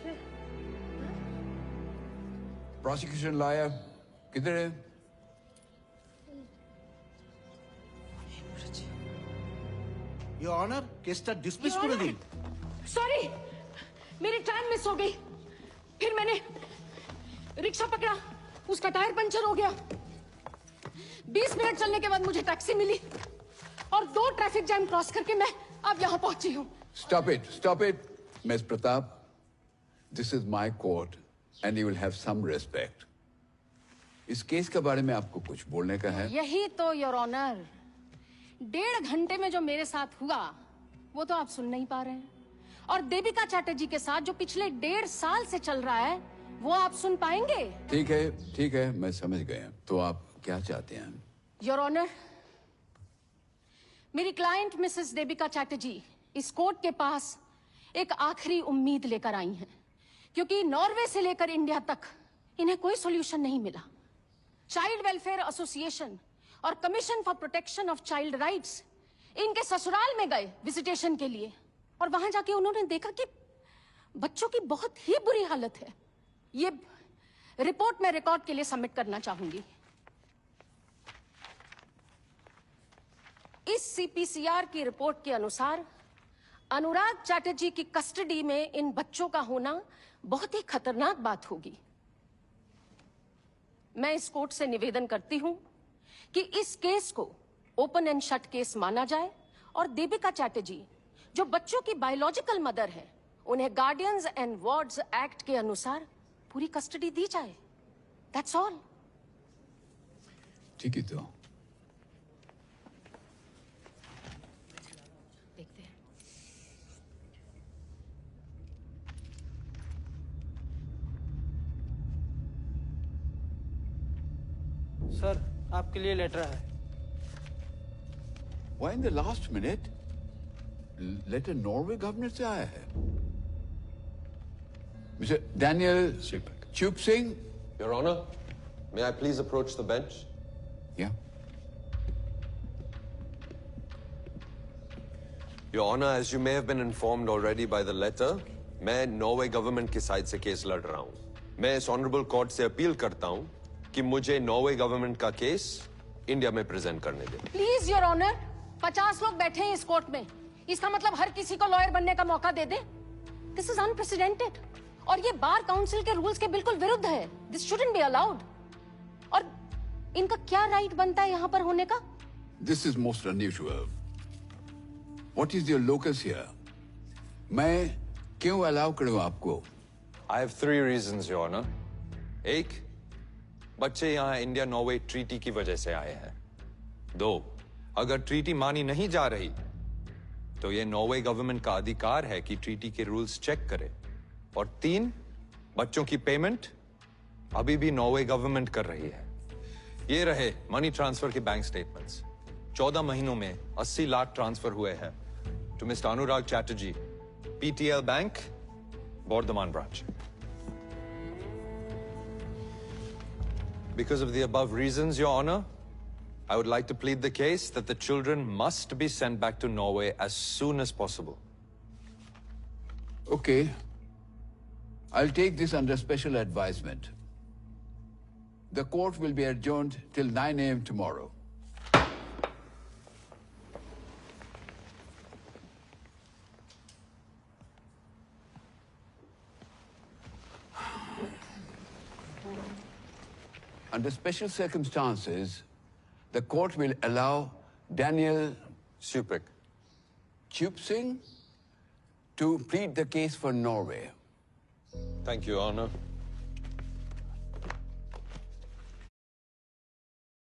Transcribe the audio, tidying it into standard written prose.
में prosecution lawyer किधर है? योर ऑनर, केसটা डिसमिस করে দিন। सॉरी, मेरी ट्रेन मिस हो गई। फिर मैंने रिक्शा पकड़ा, उसका टायर पंचर हो गया। 20 मिनट चलने के बाद मुझे टैक्सी मिली और 2 ट्रैफिक जैम क्रॉस करके मैं अब यहाँ पहुंची हूँ। Stop it, Miss Pratap. This is my court and you will have some respect. इस केस के बारे में आपको कुछ बोलने का है? यही तो योर ऑनर, 1.5 घंटे में जो मेरे साथ हुआ वो तो आप सुन नहीं पा रहे हैं, और देविका चैटर्जी के साथ जो पिछले 1.5 साल से चल रहा है वो आप सुन पाएंगे? ठीक है, मैं समझ गया। तो आप क्या चाहते हैं? योर ऑनर, मेरी क्लाइंट मिसेस देविका चैटर्जी इस कोर्ट के पास एक आखिरी उम्मीद लेकर आई हैं, क्योंकि नॉर्वे से लेकर इंडिया तक इन्हें कोई सॉल्यूशन नहीं मिला। चाइल्ड वेलफेयर एसोसिएशन और commission for protection of child rights इनके ससुराल में गए विजिटेशन के लिए, और वहां जाके उन्होंने देखा कि बच्चों की बहुत ही बुरी हालत है। ये रिपोर्ट मैं रिकॉर्ड के लिए सबमिट करना चाहूंगी। इस सीपीसीआर की रिपोर्ट के अनुसार अनुराग चैटर्जी की कस्टडी में इन बच्चों का होना बहुत ही खतरनाक बात होगी। मैं इस कोर्ट से निवेदन करती हूं कि इस केस को ओपन एंड शट केस माना जाए और देविका चैटर्जी जो बच्चों की बायोलॉजिकल मदर है उन्हें गार्डियंस एंड वार्ड्स एक्ट के अनुसार पूरी कस्टडी दी जाए। That's all. ठीक है, तो देखते हैं। सर, आपके लिए लेटर है। Why in the last minute? Letter Norway government से आया है। मिस्टर डैनियल चुप Singh. Your Honor, may I please approach the bench? Yeah. Your Honor, as you may have been informed already by the letter, मैं Norway government की side से case लड़ रहा हूं। मैं इस ऑनरेबल कोर्ट से अपील करता हूं कि मुझे नॉर्वे गवर्नमेंट का केस इंडिया में प्रेजेंट करने दें। प्लीज योर ऑनर, 50 लोग बैठे हैं इस कोर्ट में, इसका मतलब हर किसी को लॉयर बनने का मौका दे दे? दिस इज अनप्रेसिडेंटेड और ये बार काउंसिल के रूल्स के बिल्कुल विरुद्ध है। This shouldn't be allowed. और इनका क्या राइट बनता है यहाँ पर होने का? This is most unusual. What is your locus here? मैं क्यों अलाउ करूं आपको? I have 3 reasons, Your Honor. 1, बच्चे यहाँ इंडिया नॉर्वे ट्रीटी की वजह से आए हैं। 2, अगर ट्रीटी मानी नहीं जा रही तो ये नॉर्वे गवर्नमेंट का अधिकार है कि ट्रीटी के रूल्स चेक करे। और 3, बच्चों की पेमेंट अभी भी नॉर्वे गवर्नमेंट कर रही है। ये रहे मनी ट्रांसफर के बैंक स्टेटमेंट्स। 14 महीनों में 80 लाख ट्रांसफर हुए हैं to mister Anurag Chatterjee, PTL bank, Bardhaman branch. Because of the above reasons, Your Honor, I would like to plead the case that the children must be sent back to Norway as soon as possible. Okay. I'll take this under special advisement. The court will be adjourned till 9 a.m. tomorrow. Under special circumstances, the court will allow Daniel Chup Singh to plead the case for Norway. Thank you, Your Honor.